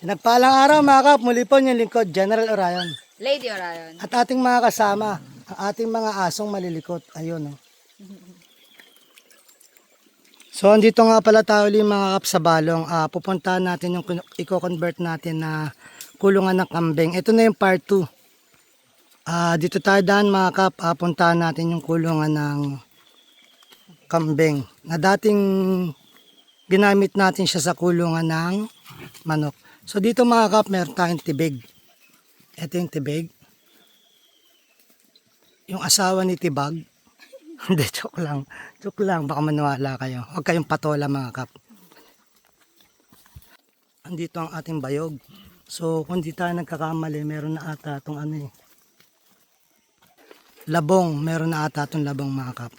Nagpalang araw mga kap, muli po yung lingkod, General Orion. Lady Orion. At ating mga kasama, ang ating mga asong malilikot. Ayun, oh. So, andito nga pala tayo ulit mga kap sa Balong. Pupuntahan natin yung i-convert natin na kulungan ng kambing. Ito na yung part 2. Dito tayo daan mga kap, puntahan natin yung kulungan ng kambing. Na dating ginamit natin siya sa kulungan ng manok. So, dito mga kap, meron tayong tibig. Ito yung tibig. Yung asawa ni Tibag. Hindi, joke lang. Joke lang, baka maniwala kayo. Huwag kayong patola mga kap. Andito ang ating bayog. So, kung di tayo nagkakamali, meron na ata itong ano eh. Labong, meron na ata itong labong mga kap.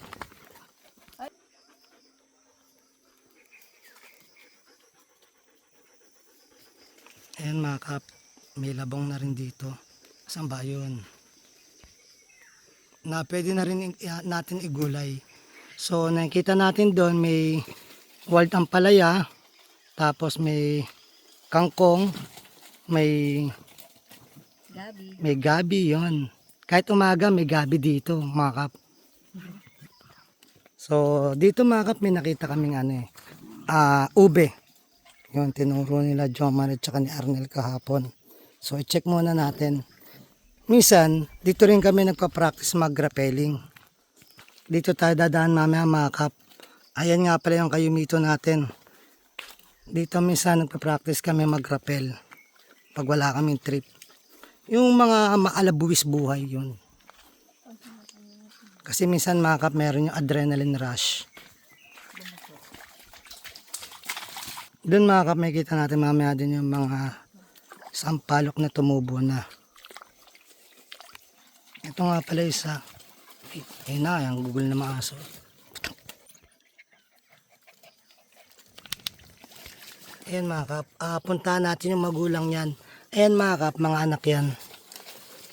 Ayan mga kap, may labong na rin dito. Saan ba yun? Na pwede na rin natin igulay. So nakikita natin doon may wild ampalaya, tapos may kangkong, may gabi yon. Kahit umaga may gabi dito mga kap. So dito mga kap may nakita kaming ano ube. Yun tinuro nila Jomar at saka ni Arnel kahapon. So i-check muna natin. Minsan, dito rin kami nagpa-practice mag-rappelling. Dito tayo dadaan mamaya mga kap. Ayan nga pala yung kayumito natin. Dito minsan nagpa-practice kami mag-rappel. Pag wala kaming trip. Yung mga maalabuwis buhay yun. Kasi minsan mga kap meron yung adrenaline rush. Doon mga kap makikita natin mamaya din yung mga sampalok na tumubo na. Ito nga pala isa. Ayun na, yung gugol na maaso. Ayan mga kap, puntahan natin yung magulang yan. Ayan mga kap, mga anak yan.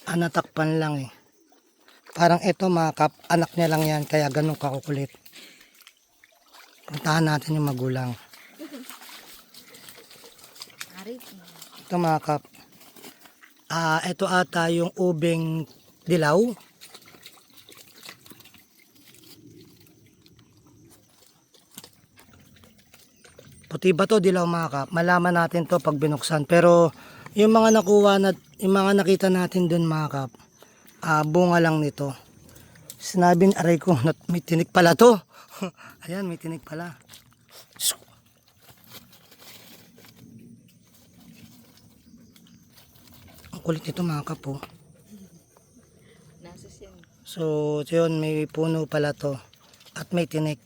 Natakpan lang eh. Parang ito mga kap, anak niya lang yan, kaya ganun kakukulit. Puntahan natin yung magulang. Ito mga kap, ito ata yung ubeng dilaw. Puti ba to dilaw mga kap? Malaman natin to pag binuksan. Pero yung mga nakuha na, yung mga nakita natin dun mga kap, bunga lang nito. Sinabi ni aray ko, may tinik pala to. Ayan, may tinik pala. Ang kulit nito mga kap oh. So, yun, may puno pala to. At may tinik.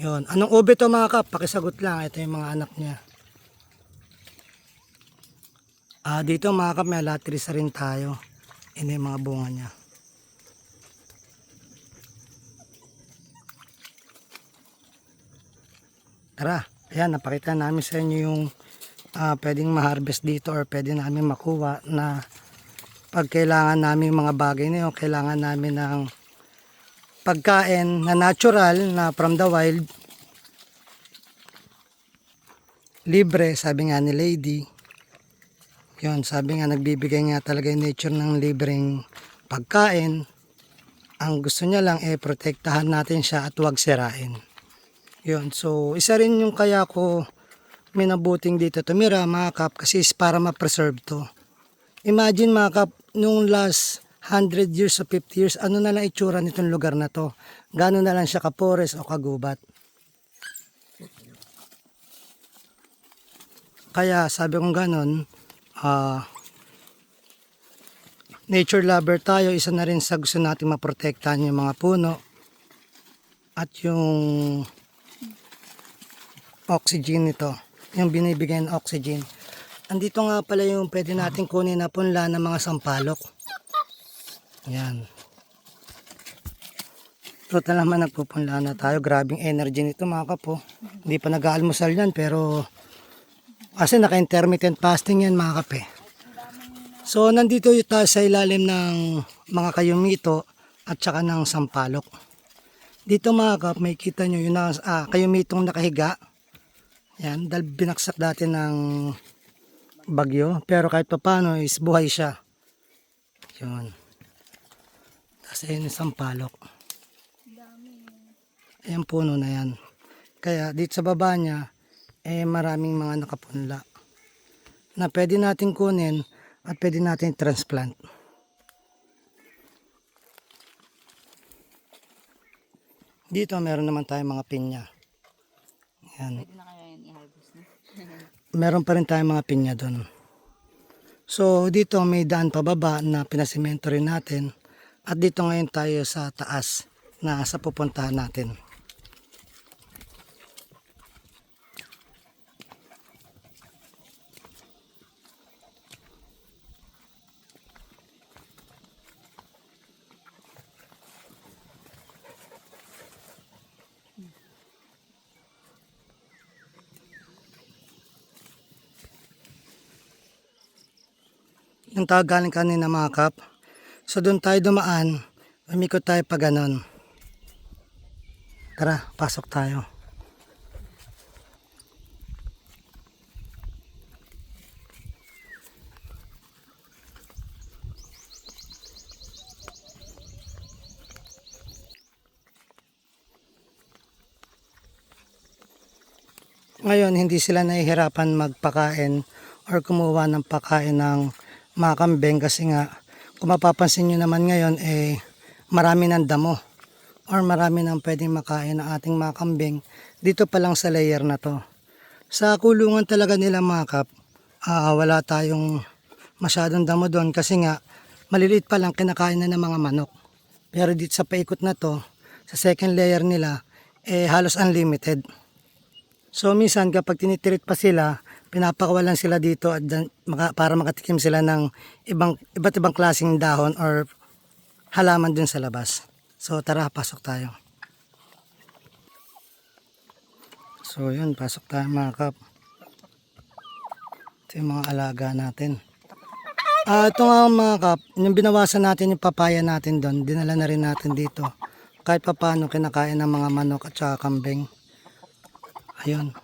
Yun. Anong ube to mga kap? Pakisagot lang. Ito yung mga anak niya. Dito mga kap, may latrisa rin tayo. Ini yung mga bunga niya. Tara. Ayan, napakita namin sa inyo yung pwedeng ma-harvest dito or pwede namin makuha na pag kailangan namin mga bagay na yun, kailangan namin ng pagkain na natural na from the wild, libre, sabi nga ni Lady. Yun, sabi nga nagbibigay nga talaga yung nature ng libreng pagkain. Ang gusto niya lang protektahan natin siya at huwag sirain. Yun, so isa rin yung kaya ko minabuting dito tumira mga kap, kasi is para ma-preserve to. Imagine mga kap, nung last 100 years o 50 years, ano na lang itsura nitong lugar na to? Gano'n na lang siya kapores o kagubat? Kaya sabi kong gano'n, nature lover tayo, isa na rin sa gusto natin maprotektahan yung mga puno at yung oxygen nito, yung binibigay ng oxygen. Andito nga pala yung pwede natin kunin na punla ng mga sampalok. Yan. Total naman nagpupunla na tayo. Grabing energy nito mga kapo. Hindi pa nag-aalmusal yan pero kasi naka-intermittent fasting yan mga kape. So nandito tayo sa ilalim ng mga kayumito at saka ng sampalok. Dito mga kap, may kita nyo yung kayumitong nakahiga. Yan, dahil binaksak dati ng bagyo. Pero kahit pa paano is buhay siya. Yun. Tapos ayun isang palok. Ayan puno na yan. Kaya dito sa baba niya, maraming mga nakapunla na pwede natin kunin at pwede natin transplant. Dito meron naman tayong mga pinya. Yan. Pwede na kaya yan i-harvest na. Meron pa rin tayong mga pinya doon. So dito may daan pababa na pinasemento rin natin. At dito ngayon tayo sa taas na sa pupuntahan natin. Yung tawag galing kanina mga kap. So doon tayo dumaan, umikot tayo pa ganon. Tara, pasok tayo. Ngayon, hindi sila nahihirapan magpakain or kumuha ng pakain ng mga kambing kasi nga, kung mapapansin nyo naman ngayon, marami ng damo or marami ng pwedeng makain ng ating mga kambing dito pa lang sa layer na to. Sa kulungan talaga nila mga kap, wala tayong masyadong damo doon kasi nga, maliliit pa lang kinakain na ng mga manok. Pero dito sa paikot na to, sa second layer nila, halos unlimited. So minsan kapag tinitirit pa sila, pinapakawalan sila dito at para makatikim sila ng iba't ibang klaseng dahon or halaman dun sa labas. So tara, pasok tayo. So yun, pasok tayo mga kap. Ito yung mga alaga natin. Ito nga mga kap, yung binawasan natin yung papaya natin doon, dinala na rin natin dito. Kahit pa paano kinakain ng mga manok at saka kambing. Ayun.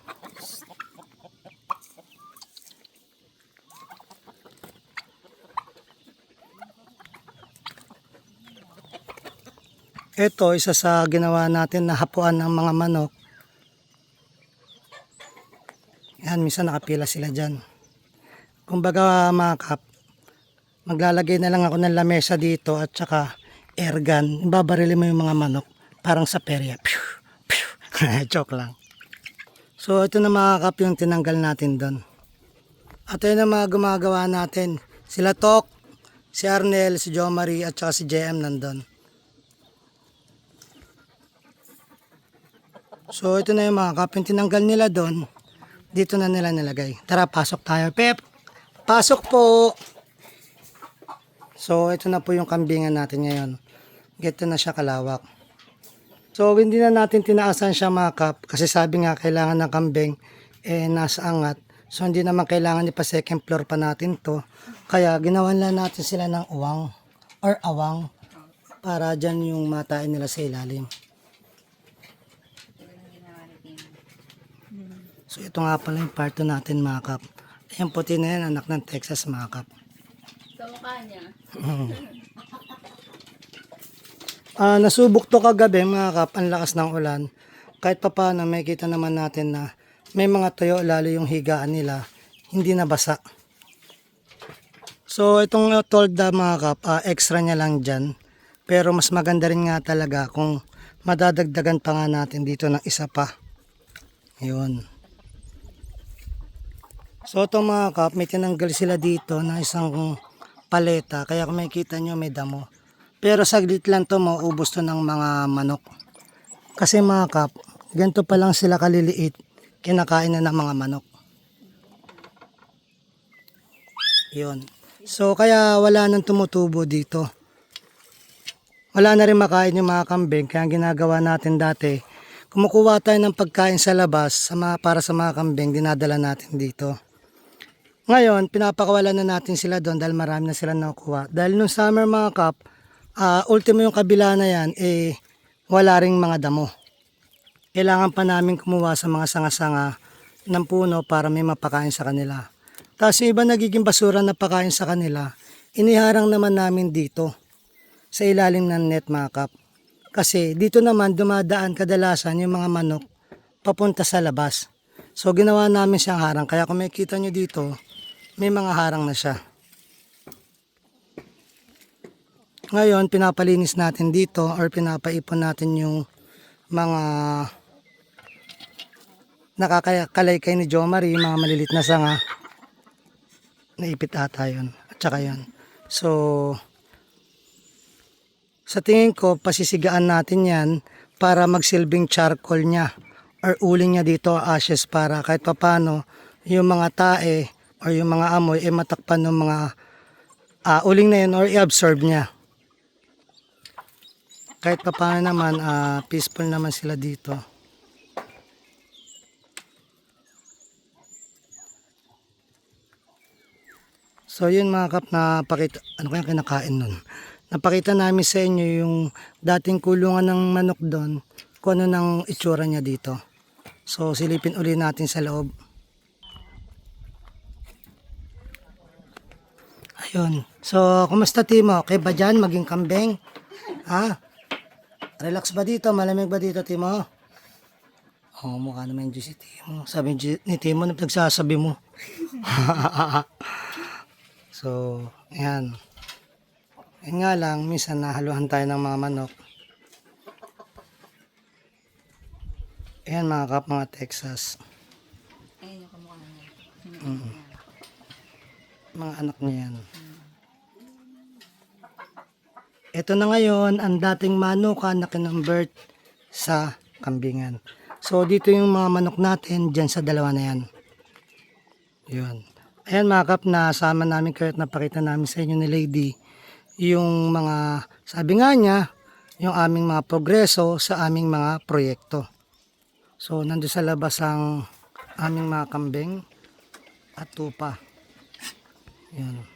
Ito, isa sa ginawa natin na hapuan ng mga manok. Yan, minsan nakapila sila dyan. Kumbaga mga kap, maglalagay na lang ako ng lamesa dito at saka airgun. Babarili mo yung mga manok, parang sa perya. Joke lang. So ito na mga kap yung tinanggal natin doon. At yun na mga gumagawa natin. Sila Tok, si Arnel, si Jo Marie at saka si JM nandun. So ito na yung mga kap, yung tinanggal nila doon, dito na nila nilagay. Tara, pasok tayo. Pep, pasok po! So ito na po yung kambingan natin ngayon. Gito na siya kalawak. So hindi na natin tinaasan siya mga kap, kasi sabi nga kailangan ng kambing nasa angat. So hindi naman kailangan ipa second floor pa natin to. Kaya ginawan lang natin sila ng uwang or awang para dyan yung matain nila sa ilalim. So ito nga pala yung parto natin mga kap. Ayan puti na yan, anak ng Texas mga kap. Sa mukha niya. Nasubok to kagabi mga kap, ang lakas ng ulan. Kahit pa paano may kita naman natin na may mga tuyo, lalo yung higaan nila, hindi na basa. So itong tolda mga kap, extra niya lang dyan. Pero mas maganda rin nga talaga kung madadagdagan pa nga natin dito ng isa pa. Yun. So itong mga kap, may tinanggal sila dito na isang paleta. Kaya kung makikita nyo may damo. Pero saglit lang to, mauubos to ng mga manok. Kasi mga kap, ganito pa lang sila kaliliit, kinakain na ng mga manok. Yun. So kaya wala nang tumutubo dito. Wala na rin makain yung mga kambing. Kaya ang ginagawa natin dati, kumukuha tayo ng pagkain sa labas para sa mga kambing, dinadala natin dito. Ngayon, pinapakawalan na natin sila doon dahil marami na sila nakukuha. Dahil nung summer mga kap, ultimo yung kabila na yan, wala ring mga damo. Kailangan pa namin kumuha sa mga sanga-sanga ng puno para may mapakain sa kanila. Tapos yung iba nagiging basura na pakain sa kanila, iniharang naman namin dito sa ilalim ng net mga kap. Kasi dito naman dumadaan kadalasan yung mga manok papunta sa labas. So ginawa namin siyang harang. Kaya kung makikita nyo dito, may mga harang na siya. Ngayon, pinapalinis natin dito or pinapaipon natin yung mga nakakalaykay ni Jo Marie, mga malilit na sanga. Naipit ata yun. At saka yun. So, sa tingin ko, pasisigaan natin yan para magsilbing charcoal niya or uling niya dito ashes para kahit papano yung mga tae or yung mga amoy matakpan ng mga uling na yun or i-absorb niya. Kahit papano naman, peaceful naman sila dito. So yun mga kap, napakita, ano kaya kinakain nun? Napakita namin sa inyo yung dating kulungan ng manok doon, kung ano nang itsura niya dito. So silipin uli natin sa loob. Ayun. So kumusta Timo? Okay ba dyan maging kambing? Ha? Relax ba dito? Malamig ba dito Timo? Oh, mukha naman dyan si Timo. Sabi ni Timo, nagsasabi mo. So, ayan. Yan nga lang, minsan nahaluhan tayo ng mga manok. Ayan mga kap, mga Texas. Ayun yung kamukha niya. Mga anak niya yan. Ito na ngayon, ang dating manuka na kinonvert sa kambingan. So, dito yung mga manok natin, dyan sa dalawa na yan. Yun. Ayan mga kap, nasama namin kayo at napakita namin sa inyo ni Lady yung mga, sabi nga niya, yung aming mga progreso sa aming mga proyekto. So, nandun sa labas ang aming mga kambing at tupa. Yun.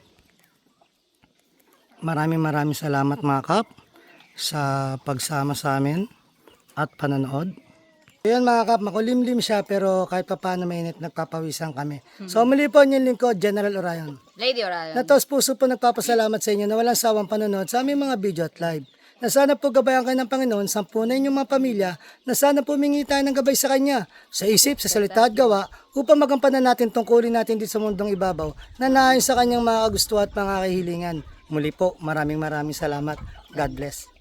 Maraming salamat mga kap sa pagsama sa amin at pananood. Ayan mga kap, makulimlim siya pero kahit pa paano mainit, nagpapawisan kami. So muli po yung lingkod, General Orion. Lady Orion. Na taos puso po nagpapasalamat sa inyo na walang sawang panonood sa aming mga video at live. Na sana po gabayan kayo ng Panginoon, sampunan inyong mga pamilya, na sana po humingi tayo ng gabay sa Kanya, sa isip, sa salita at gawa, upang magampanan natin tungkulin natin dito sa mundong ibabaw, na naayon sa Kanyang mga kagustuhan at mga kahilingan. Muli po, maraming salamat. God bless.